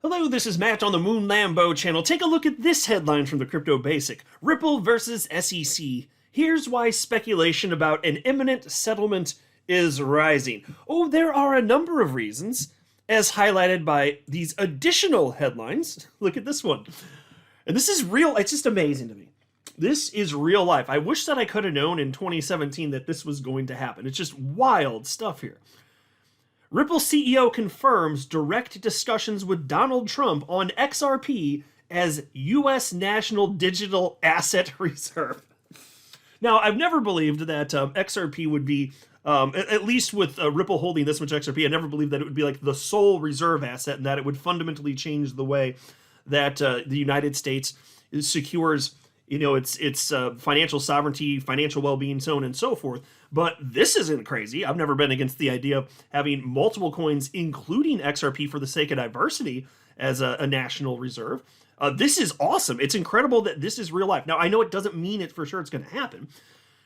Hello, this is Matt on the Moon Lambo channel. Take a look at this headline from the Crypto Basic. Ripple versus SEC. Here's why speculation about an imminent settlement is rising. Oh, there are a number of reasons, as highlighted by these additional headlines. Look at this one. And this is real. It's just amazing to me. This is real life. I wish that I could have known in 2017 that this was going to happen. It's just wild stuff here. Ripple CEO confirms direct discussions with Donald Trump on XRP as U.S. National Digital Asset Reserve. Now, I've never believed that XRP would be, at least with Ripple holding this much XRP, I never believed that it would be like the sole reserve asset and that it would fundamentally change the way that the United States secures its financial sovereignty, financial well-being, so on and so forth. But this isn't crazy. I've never been against the idea of having multiple coins, including XRP, for the sake of diversity as a national reserve. This is awesome. It's incredible that this is real life. Now, I know it doesn't mean it for sure it's going to happen,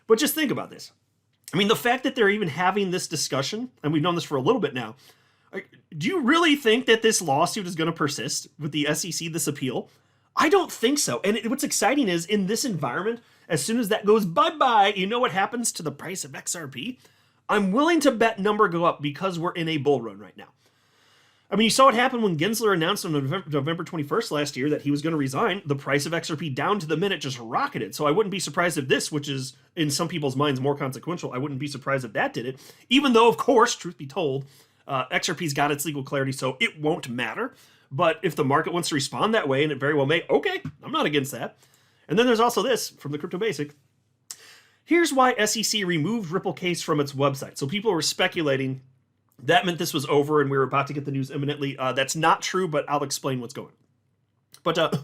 but just think about this. I mean, the fact that they're even having this discussion, and we've known this for a little bit now, do you really think that this lawsuit is going to persist with the SEC, this appeal? I don't think so. And what's exciting is in this environment, as soon as that goes bye-bye, you know what happens to the price of XRP? I'm willing to bet number go up because we're in a bull run right now. I mean, you saw what happened when Gensler announced on November 21st last year that he was going to resign. The price of XRP down to the minute just rocketed. So I wouldn't be surprised if this, which is in some people's minds more consequential, I wouldn't be surprised if that did it. Even though, of course, truth be told, XRP's got its legal clarity, so it won't matter. But if the market wants to respond that way, and it very well may, okay, I'm not against that. And then there's also this from the Crypto Basic. Here's why SEC removed Ripple case from its website. So people were speculating that meant this was over and we were about to get the news imminently. That's not true, but I'll explain what's going on.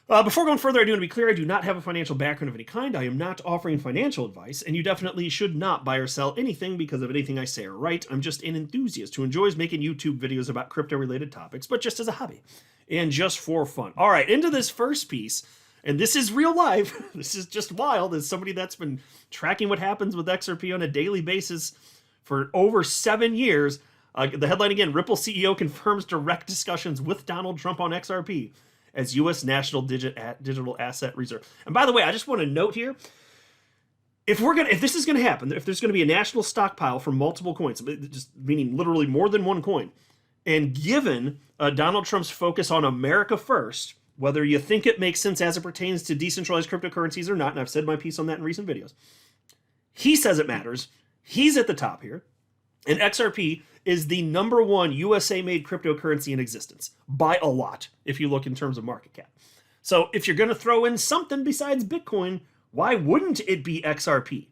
But before going further, I do want to be clear, I do not have a financial background of any kind. I am not offering financial advice, and you definitely should not buy or sell anything because of anything I say or write. I'm just an enthusiast who enjoys making YouTube videos about crypto-related topics, but just as a hobby and just for fun. All right, into this first piece, and this is real life. This is just wild. As somebody that's been tracking what happens with XRP on a daily basis for over 7 years, the headline again, Ripple CEO confirms direct discussions with Donald Trump on XRP as U.S. National Digital Asset Reserve. And by the way, I just want to note here, if this is going to happen, if there's going to be a national stockpile for multiple coins, just meaning literally more than one coin, and given Donald Trump's focus on America first, whether you think it makes sense as it pertains to decentralized cryptocurrencies or not, and I've said my piece on that in recent videos, he says it matters. He's at the top here. And XRP is the number one USA-made cryptocurrency in existence by a lot, if you look in terms of market cap. So if you're going to throw in something besides Bitcoin, why wouldn't it be XRP?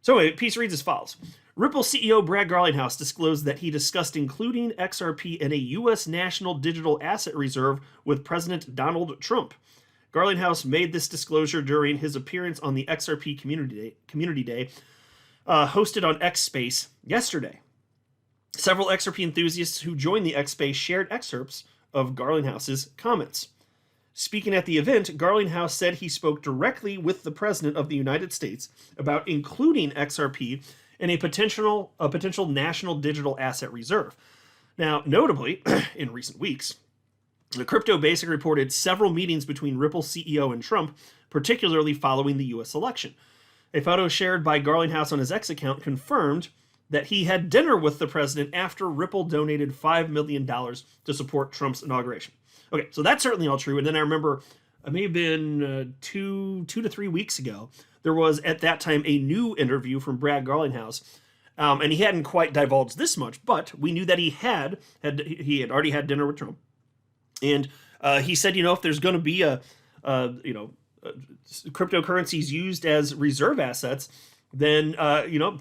So anyway, the piece reads as follows. Ripple CEO Brad Garlinghouse disclosed that he discussed including XRP in a U.S. National Digital Asset Reserve with President Donald Trump. Garlinghouse made this disclosure during his appearance on the XRP Community Day hosted on X Space yesterday. Several XRP enthusiasts who joined the X Space shared excerpts of Garlinghouse's comments. Speaking at the event, Garlinghouse said he spoke directly with the President of the United States about including XRP in a potential national digital asset reserve. Now, notably, in recent weeks, the Crypto Basic reported several meetings between Ripple CEO and Trump, particularly following the U.S. election. A photo shared by Garlinghouse on his X account confirmed that he had dinner with the president after Ripple donated $5 million to support Trump's inauguration. Okay, so that's certainly all true. And then I remember, it may have been 2 to 3 weeks ago, there was at that time a new interview from Brad Garlinghouse, and he hadn't quite divulged this much, but we knew that he had already had dinner with Trump, and he said, if there's going to be cryptocurrencies used as reserve assets, then,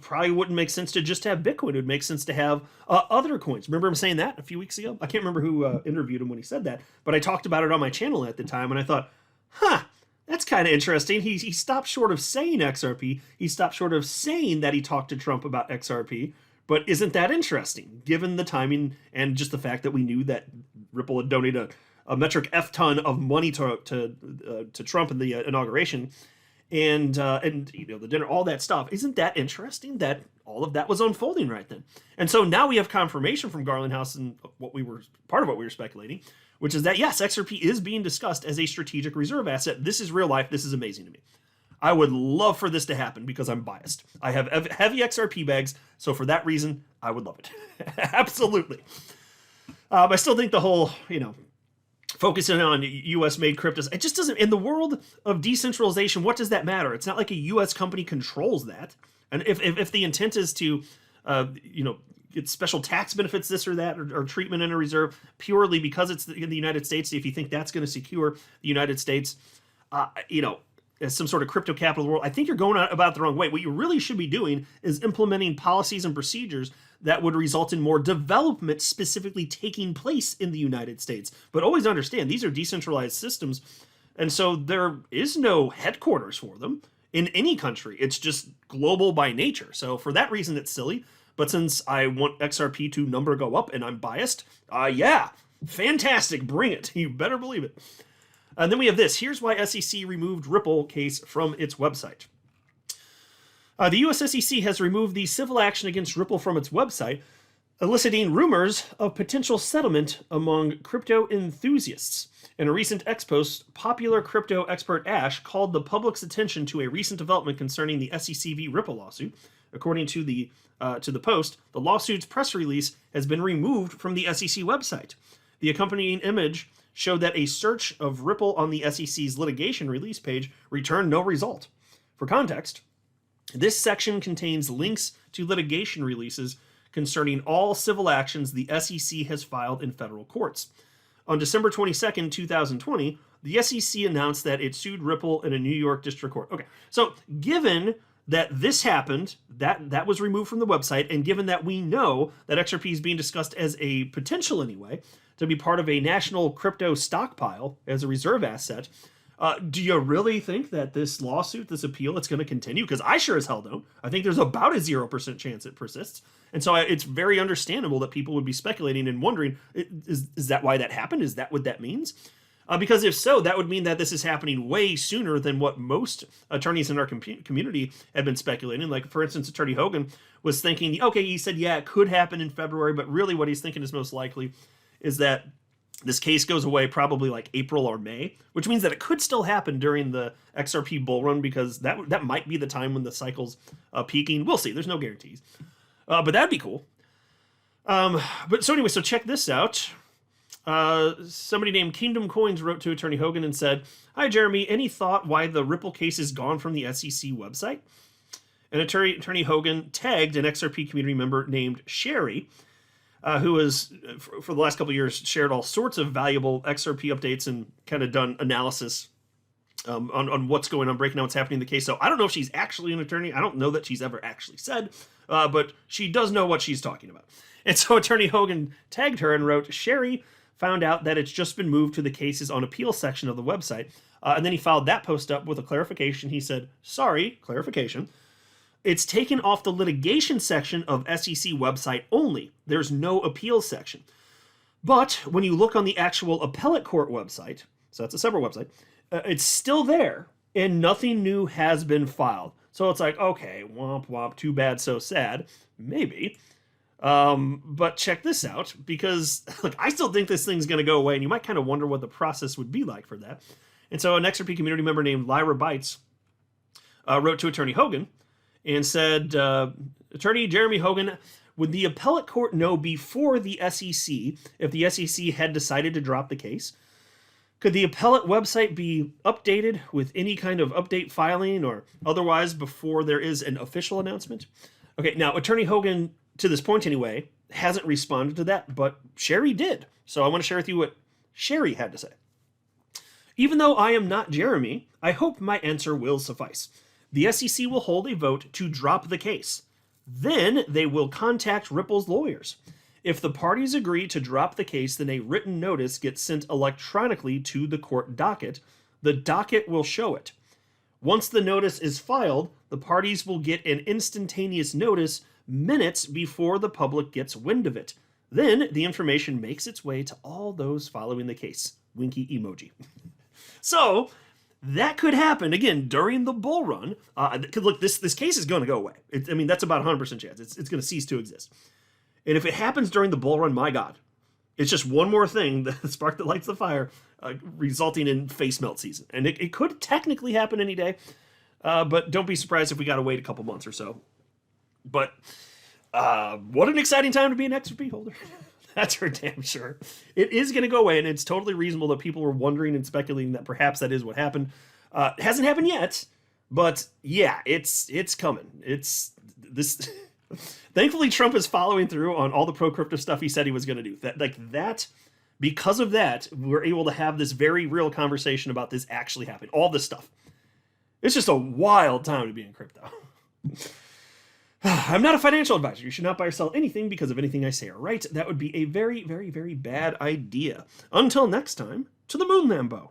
probably wouldn't make sense to just have Bitcoin. It would make sense to have other coins. Remember him saying that a few weeks ago? I can't remember who interviewed him when he said that, but I talked about it on my channel at the time, and I thought, that's kind of interesting. He stopped short of saying XRP. He stopped short of saying that he talked to Trump about XRP, but isn't that interesting, given the timing and just the fact that we knew that Ripple had donated a metric F ton of money to Trump in the inauguration, and the dinner, all that stuff. Isn't that interesting that all of that was unfolding right then? And so now we have confirmation from Garlinghouse and part of what we were speculating, which is that yes, XRP is being discussed as a strategic reserve asset. This is real life. This is amazing to me. I would love for this to happen because I'm biased. I have heavy XRP bags, so for that reason, I would love it. Absolutely. I still think the whole, focusing on U.S.-made cryptos, it just doesn't. In the world of decentralization, what does that matter? It's not like a U.S. company controls that. And if the intent is to, get special tax benefits, this or that, or treatment in a reserve purely because it's in the United States, if you think that's going to secure the United States, as some sort of crypto capital of the world, I think you're going about it the wrong way. What you really should be doing is implementing policies and procedures that would result in more development specifically taking place in the United States. But always understand, these are decentralized systems, and so there is no headquarters for them in any country. It's just global by nature. So for that reason, it's silly. But since I want XRP to number go up and I'm biased, yeah, fantastic, bring it. You better believe it. And then we have this. Here's why SEC removed Ripple case from its website. The U.S. SEC has removed the civil action against Ripple from its website, eliciting rumors of potential settlement among crypto enthusiasts. In a recent X post, popular crypto expert Ash called the public's attention to a recent development concerning the SEC v. Ripple lawsuit. According to the post, the lawsuit's press release has been removed from the SEC website. The accompanying image showed that a search of Ripple on the SEC's litigation release page returned no result. For context, this section contains links to litigation releases concerning all civil actions the SEC has filed in federal courts. On December 22nd, 2020, the SEC announced that it sued Ripple in a New York district court. Okay, so given that this happened, that was removed from the website, and given that we know that XRP is being discussed as a potential anyway to be part of a national crypto stockpile as a reserve asset, do you really think that this lawsuit, this appeal, it's going to continue? Because I sure as hell don't. I think there's about a 0% chance it persists. And so it's very understandable that people would be speculating and wondering, is that why that happened? Is that what that means? Because if so, that would mean that this is happening way sooner than what most attorneys in our community have been speculating. Like, for instance, Attorney Hogan was thinking, okay, he said, yeah, it could happen in February, but really what he's thinking is most likely is that this case goes away probably like April or May, which means that it could still happen during the XRP bull run, because that might be the time when the cycle's peaking. We'll see. There's no guarantees. But that'd be cool. But so anyway, so check this out. Somebody named Kingdom Coins wrote to Attorney Hogan and said, "Hi, Jeremy. Any thought why the Ripple case is gone from the SEC website?" And Attorney Hogan tagged an XRP community member named Sherry, who has, for the last couple of years, shared all sorts of valuable XRP updates and kind of done analysis on what's going on, breaking down what's happening in the case. So I don't know if she's actually an attorney. I don't know that she's ever actually said, but she does know what she's talking about. And so Attorney Hogan tagged her and wrote, "Sherry found out that it's just been moved to the cases on appeal section of the website." And then he followed that post up with a clarification. He said, "Sorry, clarification. It's taken off the litigation section of SEC website only. There's no appeal section. But when you look on the actual appellate court website," so that's a separate website, "it's still there and nothing new has been filed." So it's like, okay, womp womp, too bad, so sad. Maybe. But check this out, because look, I still think this thing's going to go away, and you might kind of wonder what the process would be like for that. And so an XRP community member named Lyra Bites wrote to Attorney Hogan and said, "Attorney Jeremy Hogan, would the appellate court know before the SEC if the SEC had decided to drop the case? Could the appellate website be updated with any kind of update filing or otherwise before there is an official announcement?" Okay, now Attorney Hogan, to this point anyway, hasn't responded to that, but Sherry did. So I want to share with you what Sherry had to say. "Even though I am not Jeremy, I hope my answer will suffice. The SEC will hold a vote to drop the case. Then they will contact Ripple's lawyers. If the parties agree to drop the case, then a written notice gets sent electronically to the court docket. The docket will show it. Once the notice is filed, the parties will get an instantaneous notice minutes before the public gets wind of it. Then the information makes its way to all those following the case." Winky emoji. So That could happen again during the bull run. Look, this case is going to go away. I mean, that's about 100% chance. It's going to cease to exist. And if it happens during the bull run, my God, it's just one more thing, the spark that lights the fire, resulting in face melt season. And it could technically happen any day, but don't be surprised if we got to wait a couple months or so. But what an exciting time to be an XRP holder. That's for damn sure. It is going to go away, and it's totally reasonable that people were wondering and speculating that perhaps that is what happened. It hasn't happened yet, but yeah, it's coming. It's this. Thankfully, Trump is following through on all the pro-crypto stuff he said he was going to do. Because of that, we're able to have this very real conversation about this actually happening. All this stuff. It's just a wild time to be in crypto. I'm not a financial advisor. You should not buy or sell anything because of anything I say or write. That would be a very, very, very bad idea. Until next time, to the moon, Lambo.